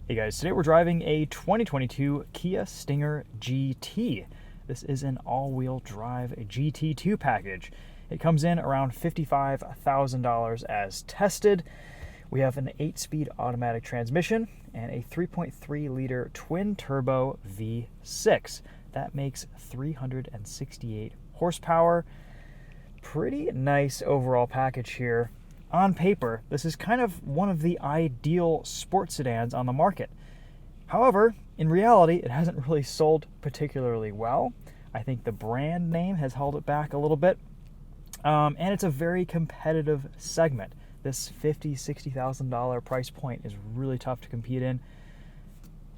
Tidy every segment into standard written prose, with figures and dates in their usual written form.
Hey guys, today we're driving a 2022 Kia Stinger GT. This is an all-wheel drive GT2 package. It comes in around $55,000 as tested. We have an 8-speed automatic transmission and a 3.3-liter twin-turbo V6. That makes 368 horsepower. Pretty nice overall package here. On paper, this is kind of one of the ideal sports sedans on the market. However, in reality, it hasn't really sold particularly well. I think the brand name has held it back a little bit. And it's a very competitive segment. This $50,000, $60,000 price point is really tough to compete in.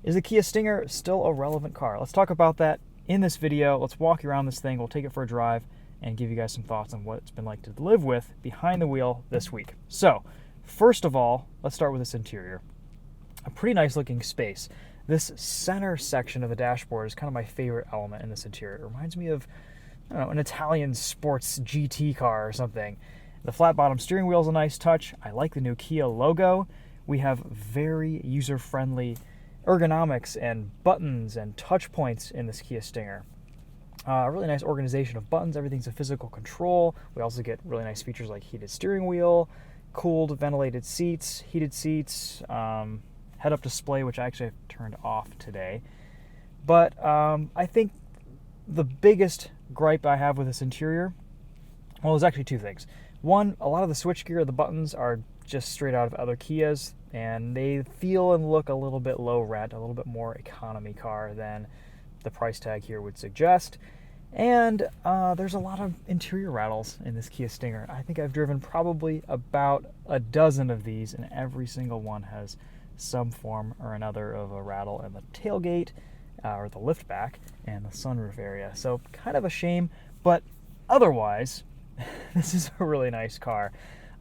Is the Kia Stinger still a relevant car? Let's talk about that in this video. Let's walk around this thing. We'll take it for a drive and give you guys some thoughts on what it's been like to live with behind the wheel this week. So, first of all, let's start with this interior. A pretty nice looking space. This center section of the dashboard is kind of my favorite element in this interior. It reminds me of, I don't know, an Italian sports GT car or something. The flat bottom steering wheel is a nice touch. I like the new Kia logo. We have very user-friendly ergonomics and buttons and touch points in this Kia Stinger. Really nice organization of buttons. Everything's a physical control. We also get really nice features like heated steering wheel, cooled ventilated seats, heated seats, head-up display, which I actually have turned off today. But I think the biggest gripe I have with this interior, well, there's actually two things. One, a lot of the switchgear, the buttons are just straight out of other Kias, and they feel and look a little bit low rent, a little bit more economy car than the price tag here would suggest. And there's a lot of interior rattles in this Kia Stinger. I think I've driven probably about a dozen of these, and every single one has some form or another of a rattle in the tailgate or the lift back and the sunroof area. So kind of a shame, but otherwise, this is a really nice car.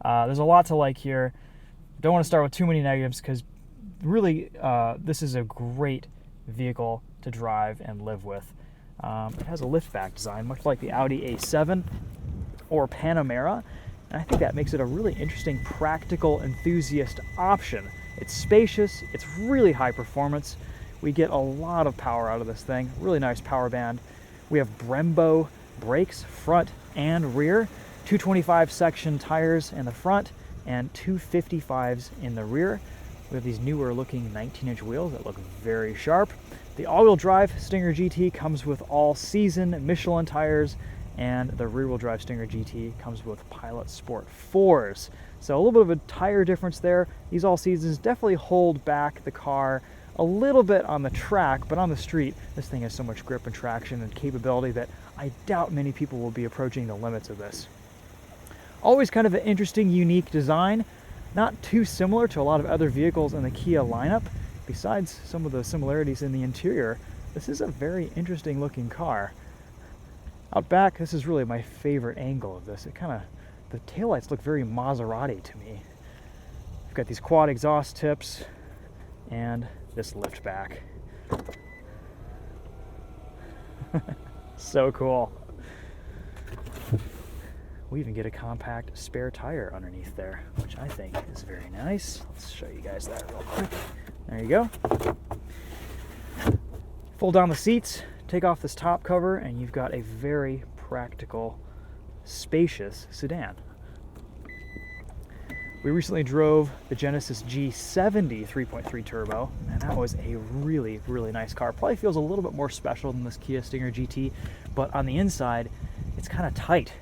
There's a lot to like here. Don't want to start with too many negatives because really this is a great vehicle to drive and live with. It has a liftback design, much like the Audi A7 or Panamera, and I think that makes it a really interesting practical enthusiast option. It's spacious, it's really high performance. We get a lot of power out of this thing, really nice power band. We have Brembo brakes, front and rear, 225 section tires in the front and 255s in the rear. We have these newer looking 19-inch wheels that look very sharp. The all-wheel drive Stinger GT comes with all-season Michelin tires, and the rear-wheel drive Stinger GT comes with Pilot Sport 4s. So a little bit of a tire difference there. These all-seasons definitely hold back the car a little bit on the track, but on the street, this thing has so much grip and traction and capability that I doubt many people will be approaching the limits of this. Always kind of an interesting, unique design. Not too similar to a lot of other vehicles in the Kia lineup. Besides some of the similarities in the interior, this is a very interesting looking car. Out back, this is really my favorite angle of this. The taillights look very Maserati to me. We've got these quad exhaust tips and this lift back. So cool. We even get a compact spare tire underneath there, which I think is very nice. Let's show you guys that real quick. There you go. Fold down the seats, take off this top cover, and you've got a very practical, spacious sedan. We recently drove the Genesis G70 3.3 turbo, and that was a really, really nice car. Probably feels a little bit more special than this Kia Stinger GT, but on the inside, it's kind of tight.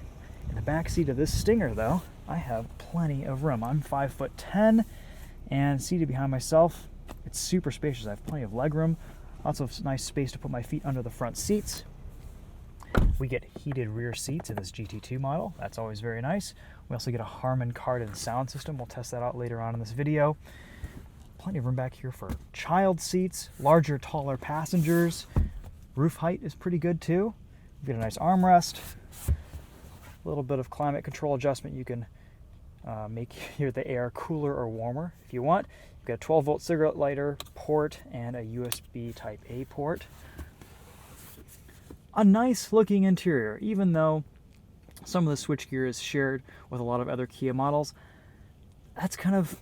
In the back seat of this Stinger, though, I have plenty of room. I'm 5'10", and seated behind myself, it's super spacious. I have plenty of leg room, lots of nice space to put my feet under the front seats. We get heated rear seats in this GT2 model. That's always very nice. We also get a Harman-Kardon sound system. We'll test that out later on in this video. Plenty of room back here for child seats, larger, taller passengers. Roof height is pretty good too. We get a nice armrest. A little bit of climate control adjustment. You can make the air cooler or warmer if you want. You've got a 12-volt cigarette lighter port and a USB Type A port. A nice looking interior, even though some of the switchgear is shared with a lot of other Kia models. that's kind of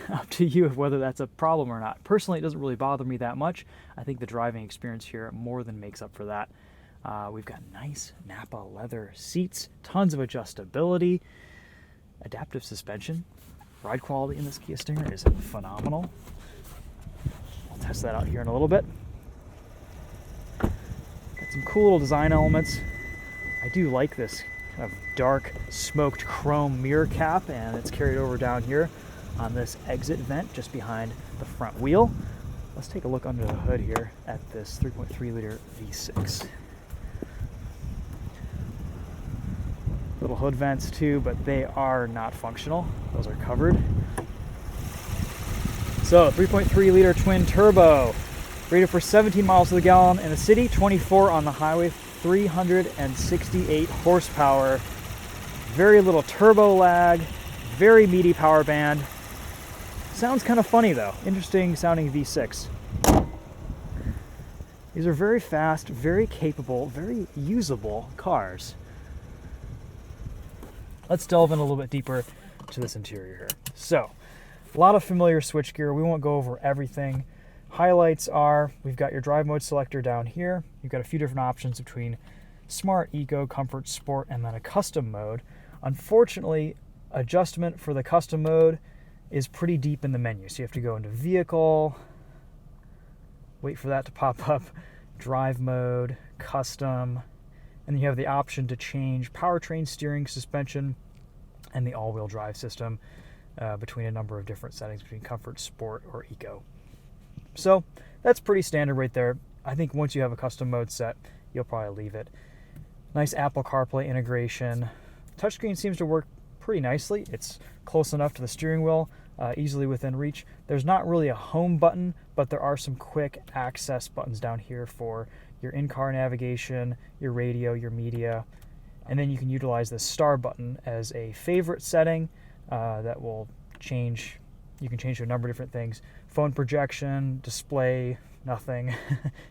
up to you whether that's a problem or not. Personally, it doesn't really bother me that much. I think the driving experience here more than makes up for that. We've got nice Nappa leather seats, tons of adjustability, adaptive suspension. Ride quality in this Kia Stinger is phenomenal. I'll test that out here in a little bit. Got some cool little design elements. I do like this kind of dark smoked chrome mirror cap, and it's carried over down here on this exit vent just behind the front wheel. Let's take a look under the hood here at this 3.3 liter V6. Little hood vents too, but they are not functional. Those are covered. So 3.3 liter twin turbo, rated for 17 miles to the gallon in the city, 24 on the highway, 368 horsepower, very little turbo lag, very meaty power band. Sounds kind of funny though, interesting sounding V6. These are very fast, very capable, very usable cars. Let's delve in a little bit deeper to this interior here. So, a lot of familiar switchgear. We won't go over everything. Highlights are, we've got your drive mode selector down here. You've got a few different options between Smart, Eco, Comfort, Sport, and then a custom mode. Unfortunately, adjustment for the custom mode is pretty deep in the menu. So you have to go into Vehicle, wait for that to pop up, Drive mode, Custom, and then you have the option to change powertrain, steering, suspension, and the all-wheel drive system between a number of different settings between Comfort, Sport, or Eco. So that's pretty standard right there. I think once you have a custom mode set, you'll probably leave it. Nice Apple CarPlay integration. Touchscreen seems to work pretty nicely. It's close enough to the steering wheel, easily within reach. There's not really a home button, but there are some quick access buttons down here for your in-car navigation, your radio, your media, and then you can utilize the star button as a favorite setting that will change. You can change to a number of different things. Phone projection, display, nothing.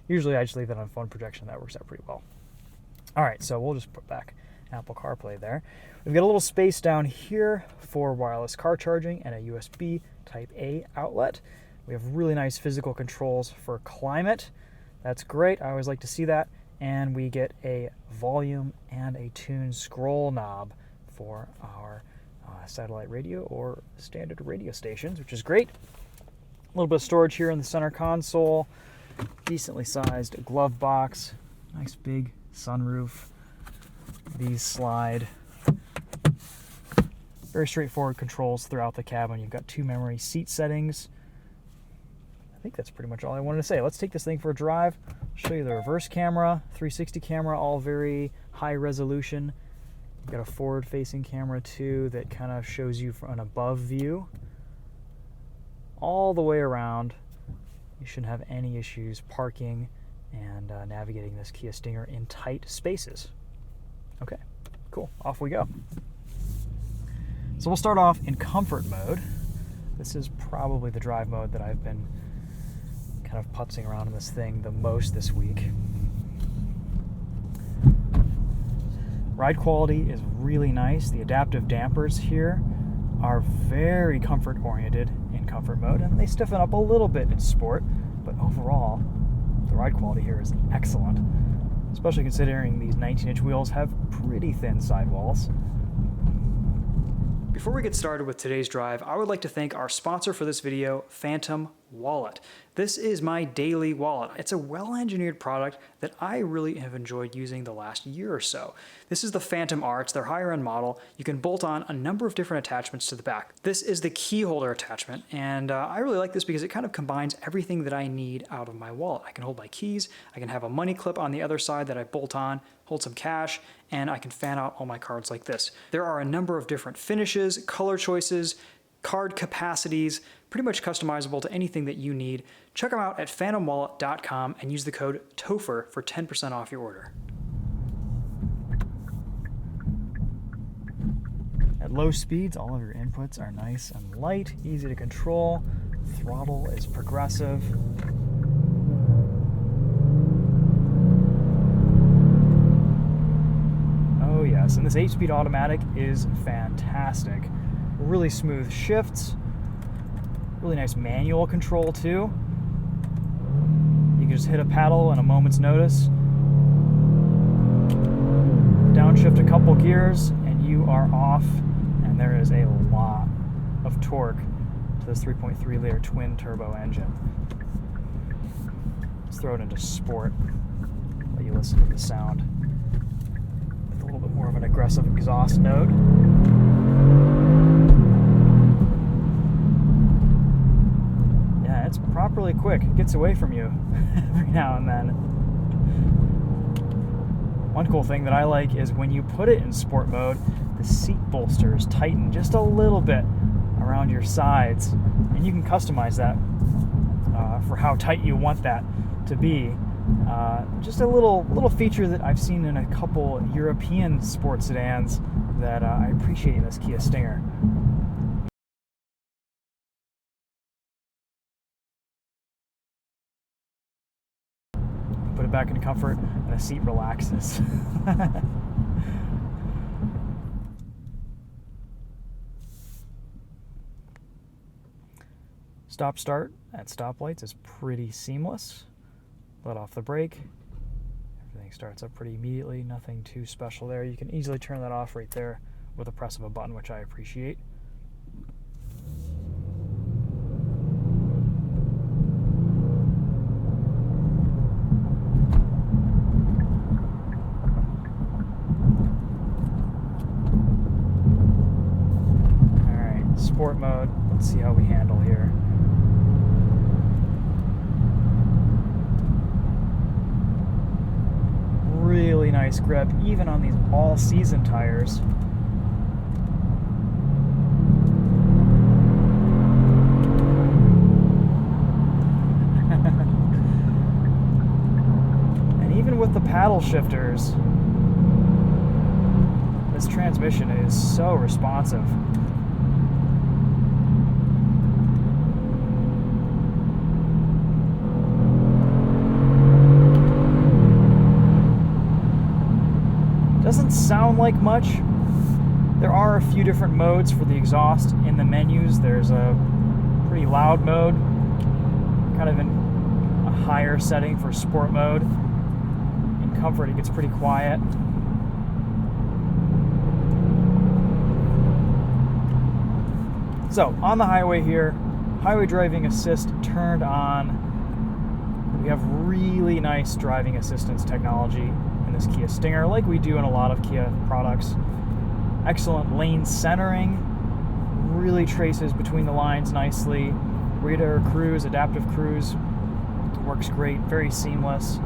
Usually I just leave that on phone projection. That works out pretty well. All right, so we'll just put back Apple CarPlay there. We've got a little space down here for wireless car charging and a USB Type A outlet. We have really nice physical controls for climate. That's great. I always like to see that. And we get a volume and a tune scroll knob for our satellite radio or standard radio stations, which is great. A little bit of storage here in the center console. Decently sized glove box. Nice big sunroof. These slide. Very straightforward controls throughout the cabin. You've got 2 memory seat settings. I think that's pretty much all I wanted to say. Let's take this thing for a drive. I'll show you the reverse camera, 360 camera, all very high resolution. You've got a forward-facing camera too that kind of shows you from an above view. All the way around. You shouldn't have any issues parking and navigating this Kia Stinger in tight spaces. Okay, cool. Off we go. So we'll start off in comfort mode. This is probably the drive mode that I've been kind of putzing around in this thing the most this week. Ride quality is really nice. The adaptive dampers here are very comfort oriented in comfort mode, and they stiffen up a little bit in sport, but overall the ride quality here is excellent, especially considering these 19-inch wheels have pretty thin sidewalls. Before we get started with today's drive, I would like to thank our sponsor for this video, Phantom Wallet. This is my daily wallet. It's a well-engineered product that I really have enjoyed using the last year or so. This is the Phantom R. It's their higher-end model. You can bolt on a number of different attachments to the back. This is the key holder attachment, and I really like this because it kind of combines everything that I need out of my wallet. I can hold my keys, I can have a money clip on the other side that I bolt on, hold some cash, and I can fan out all my cards like this. There are a number of different finishes, color choices, card capacities, pretty much customizable to anything that you need. Check them out at phantomwallet.com and use the code TOPHER for 10% off your order. At low speeds, all of your inputs are nice and light, easy to control. Throttle is progressive. Oh yes, and this 8-speed automatic is fantastic. Really smooth shifts. Really nice manual control too. You can just hit a paddle in a moment's notice. Downshift a couple gears and you are off. And there is a lot of torque to this 3.3 liter twin turbo engine. Let's throw it into sport. Let you listen to the sound with a little bit more of an aggressive exhaust note. Yeah, it's properly quick. It gets away from you every now and then. One cool thing that I like is when you put it in sport mode, the seat bolsters tighten just a little bit around your sides, and you can customize that for how tight you want that to be. Just a little feature that I've seen in a couple European sports sedans that I appreciate in this Kia Stinger. Put it back into comfort and the seat relaxes. Stop start at stoplights is pretty seamless. Let off the brake. Everything starts up pretty immediately. Nothing too special there. You can easily turn that off right there with a press of a button, which I appreciate. Alright, sport mode. Let's see how we handle here. Really nice grip, even on these all-season tires. And even with the paddle shifters, this transmission is so responsive. Doesn't sound like much. There are a few different modes for the exhaust in the menus. There's a pretty loud mode, kind of in a higher setting for sport mode. In comfort, it gets pretty quiet. So, on the highway here, highway driving assist turned on. We have really nice driving assistance technology in this Kia Stinger, like we do in a lot of Kia products. Excellent lane centering, really traces between the lines nicely. Radar cruise, adaptive cruise, works great, very seamless.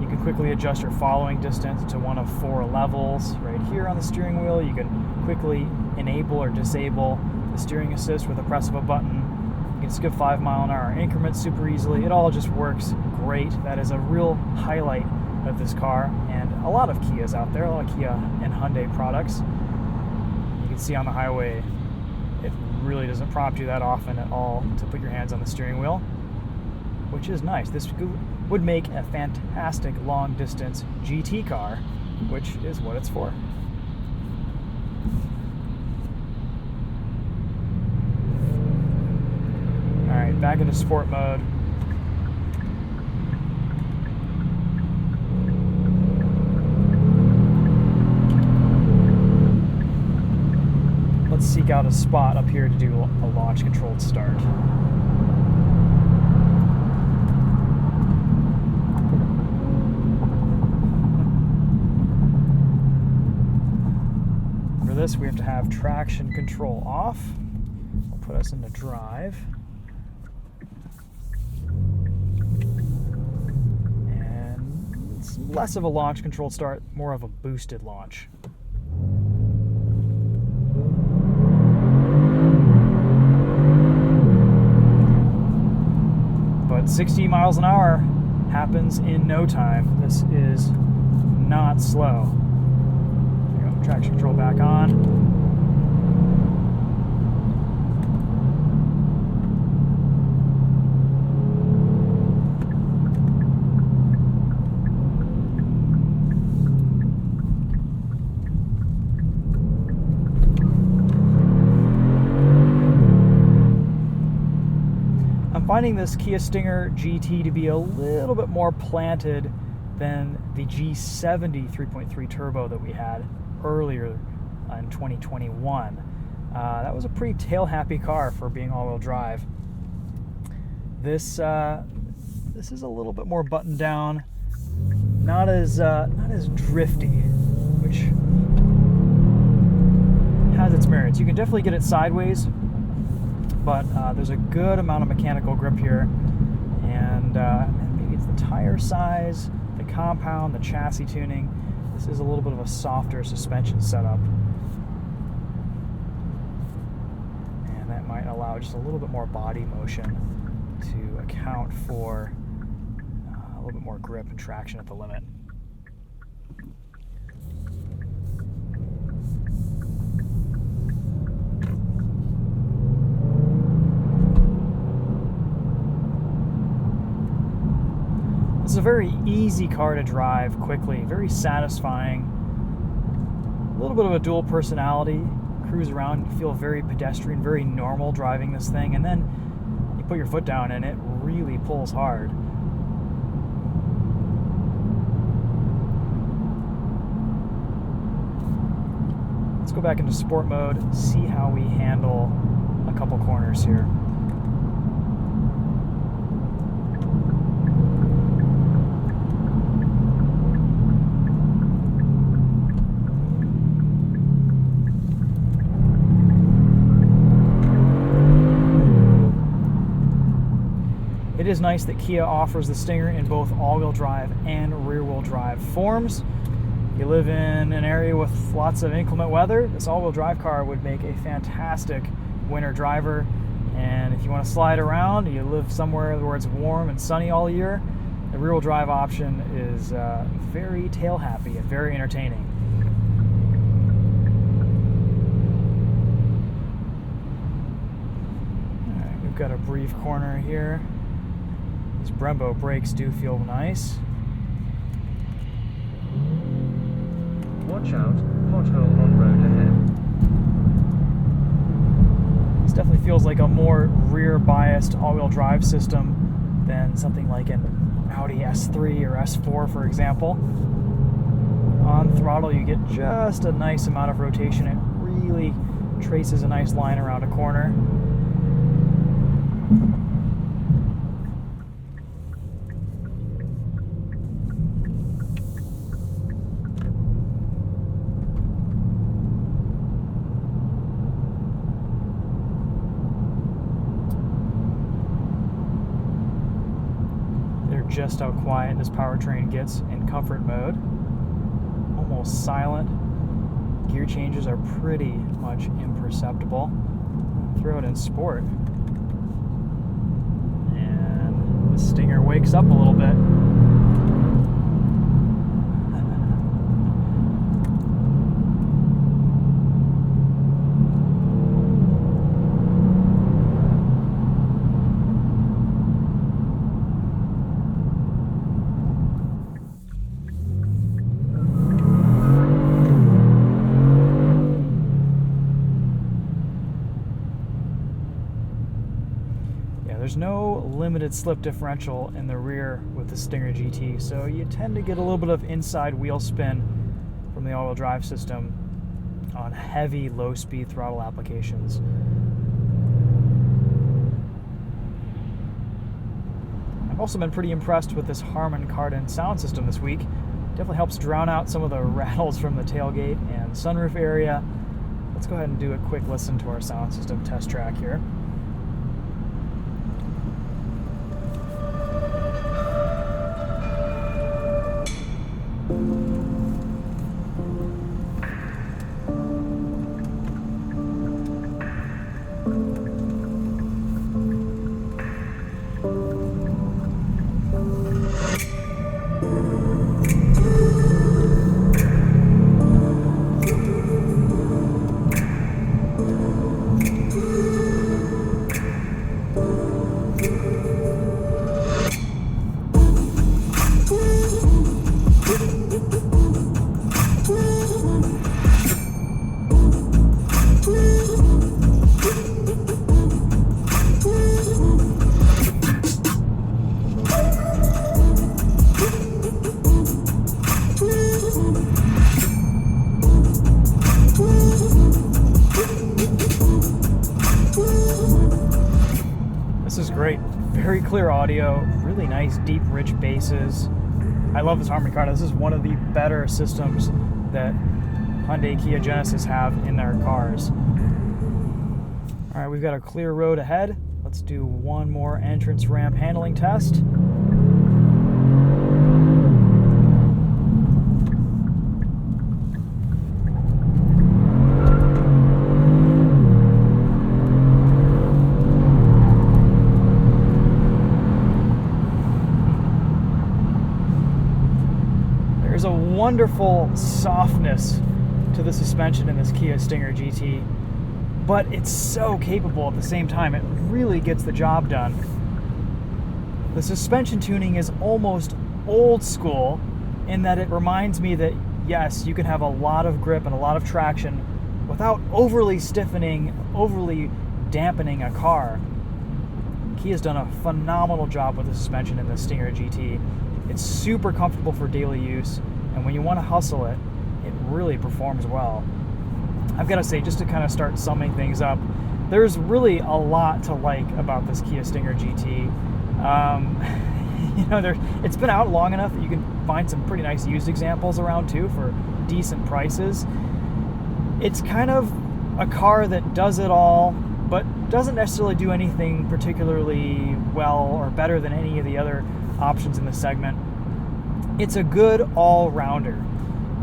You can quickly adjust your following distance to one of 4 levels. Right here on the steering wheel, you can quickly enable or disable the steering assist with a press of a button. You can skip 5-mile-an-hour increments super easily. It all just works great. That is a real highlight of this car, and a lot of Kias out there, a lot of Kia and Hyundai products. You can see on the highway, it really doesn't prompt you that often at all to put your hands on the steering wheel, which is nice. This would make a fantastic long-distance GT car, which is what it's for. All right, back into sport mode. Let's seek out a spot up here to do a launch controlled start. For this, we have to have traction control off. We'll put us into drive. And it's less of a launch controlled start, more of a boosted launch. But 60 miles an hour happens in no time. This is not slow. There we go, traction control back on. finding this Kia Stinger GT to be a little bit more planted than the G70 3.3 turbo that we had earlier in 2021. That was a pretty tail-happy car for being all-wheel drive. This is a little bit more buttoned down, not as drifty, which has its merits. You can definitely get it sideways, but there's a good amount of mechanical grip here, and maybe it's the tire size, the compound, the chassis tuning. This is a little bit of a softer suspension setup, and that might allow just a little bit more body motion to account for a little bit more grip and traction at the limit. This is a very easy car to drive quickly, very satisfying. A little bit of a dual personality. Cruise around, you feel very pedestrian, very normal driving this thing, and then you put your foot down and it really pulls hard. Let's go back into sport mode, see how we handle a couple corners here. It is nice that Kia offers the Stinger in both all-wheel drive and rear-wheel drive forms. You live in an area with lots of inclement weather, this all-wheel drive car would make a fantastic winter driver. And if you want to slide around, you live somewhere where it's warm and sunny all year, the rear-wheel drive option is very tail-happy and very entertaining. All right, we've got a brief corner here. These Brembo brakes do feel nice. Watch out, pothole on road ahead. This definitely feels like a more rear-biased all-wheel drive system than something like an Audi S3 or S4, for example. On throttle, you get just a nice amount of rotation. It really traces a nice line around a corner. Just how quiet this powertrain gets in comfort mode. Almost silent. Gear changes are pretty much imperceptible. Throw it in sport. And the Stinger wakes up a little bit. There's no limited slip differential in the rear with the Stinger GT, so you tend to get a little bit of inside wheel spin from the all-wheel drive system on heavy low-speed throttle applications. I've also been pretty impressed with this Harman-Kardon sound system this week. Definitely helps drown out some of the rattles from the tailgate and sunroof area. Let's go ahead and do a quick listen to our sound system test track here. very clear audio, really nice, deep, rich basses. I love this Harman-Kardon. This is one of the better systems that Hyundai, Kia, Genesis have in their cars. All right, we've got a clear road ahead. Let's do one more entrance ramp handling test. There's a wonderful softness to the suspension in this Kia Stinger GT, but it's so capable at the same time. It really gets the job done. The suspension tuning is almost old school in that it reminds me that, yes, you can have a lot of grip and a lot of traction without overly stiffening, overly dampening a car. Kia's done a phenomenal job with the suspension in the Stinger GT. It's super comfortable for daily use, and when you want to hustle it, it really performs well. I've got to say, just to kind of start summing things up, there's really a lot to like about this Kia Stinger GT. It's been out long enough that you can find some pretty nice used examples around too for decent prices. It's kind of a car that does it all, but doesn't necessarily do anything particularly well or better than any of the other options in the segment. It's a good all-rounder.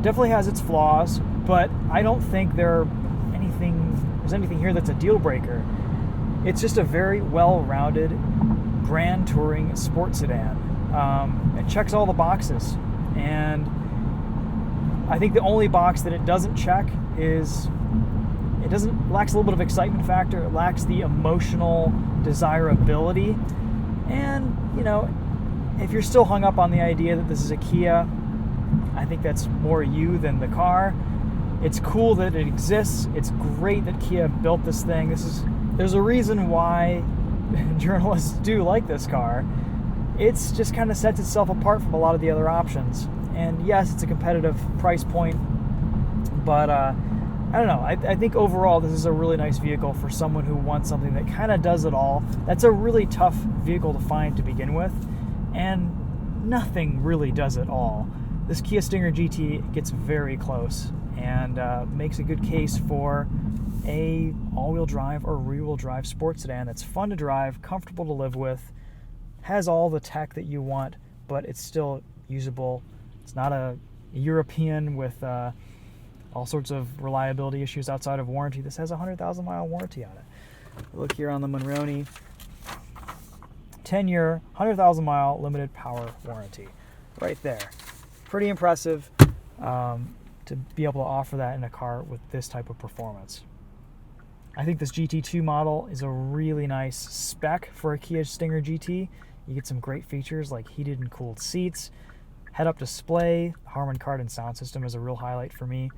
Definitely has its flaws, but I don't think there's anything here that's a deal breaker. It's just a very well-rounded grand touring sports sedan. It checks all the boxes, and I think the only box that it doesn't check is lacks a little bit of excitement factor. It lacks the emotional desirability, and if you're still hung up on the idea that this is a Kia, I think that's more you than the car. It's cool that it exists. It's great that Kia built this thing. There's a reason why journalists do like this car. It's just kind of sets itself apart from a lot of the other options. And yes, it's a competitive price point, but I don't know. I think overall this is a really nice vehicle for someone who wants something that kind of does it all. That's a really tough vehicle to find to begin with, and nothing really does it all. This Kia Stinger GT gets very close and makes a good case for a all-wheel drive or rear-wheel drive sports sedan that's fun to drive, comfortable to live with, has all the tech that you want, but it's still usable. It's not a European with all sorts of reliability issues outside of warranty. This has a 100,000 mile warranty on it. Look here on the Monroney, 10-year, 100,000 mile limited power warranty. Right there. Pretty impressive to be able to offer that in a car with this type of performance. I think this GT2 model is a really nice spec for a Kia Stinger GT. You get some great features like heated and cooled seats, head-up display, Harman-Kardon sound system is a real highlight for me.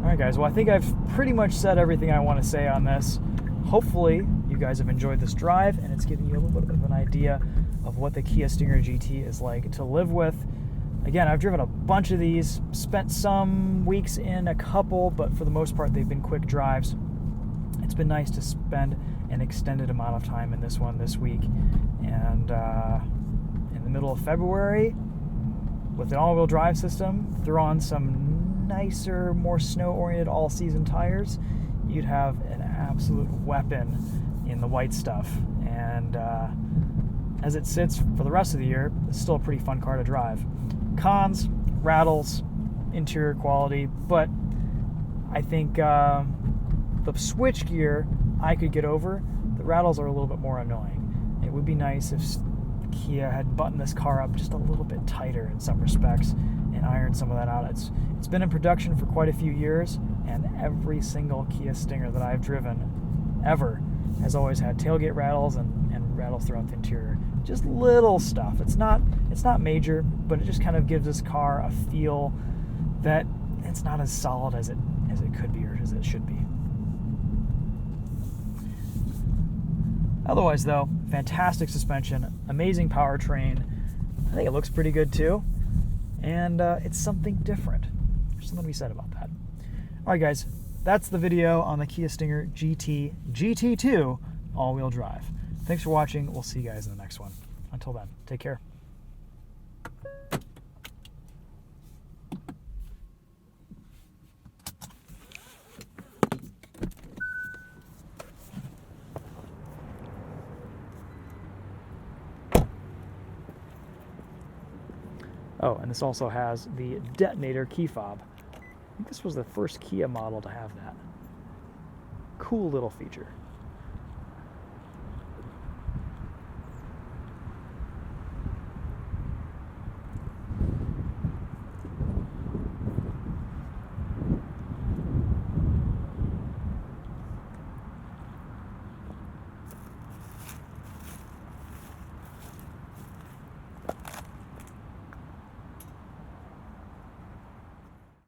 All right, guys, well, I think I've pretty much said everything I want to say on this. Hopefully, you guys have enjoyed this drive, and it's giving you a little bit of an idea of what the Kia Stinger GT is like to live with. Again, I've driven a bunch of these, spent some weeks in a couple, but for the most part, they've been quick drives. It's been nice to spend an extended amount of time in this one this week. And in the middle of February, with an all-wheel drive system, throw on some nicer, more snow-oriented all-season tires, you'd have an absolute weapon in the white stuff. And as it sits for the rest of the year, it's still a pretty fun car to drive. Cons, rattles, interior quality, but I think the switch gear I could get over. The rattles are a little bit more annoying. It would be nice if Kia had buttoned this car up just a little bit tighter in some respects and ironed some of that out. It's been in production for quite a few years, and every single Kia Stinger that I've driven ever has always had tailgate rattles and rattles throughout the interior. Just little stuff. It's not major, but it just kind of gives this car a feel that it's not as solid as it could be or as it should be. Otherwise, though, fantastic suspension, amazing powertrain. I think it looks pretty good too, and it's something different. There's something to be said about that. All right, guys, that's the video on the Kia Stinger GT GT2 all-wheel drive. Thanks for watching. We'll see you guys in the next one. Until then, take care. Oh, and this also has the detonator key fob. I think this was the first Kia model to have that. Cool little feature.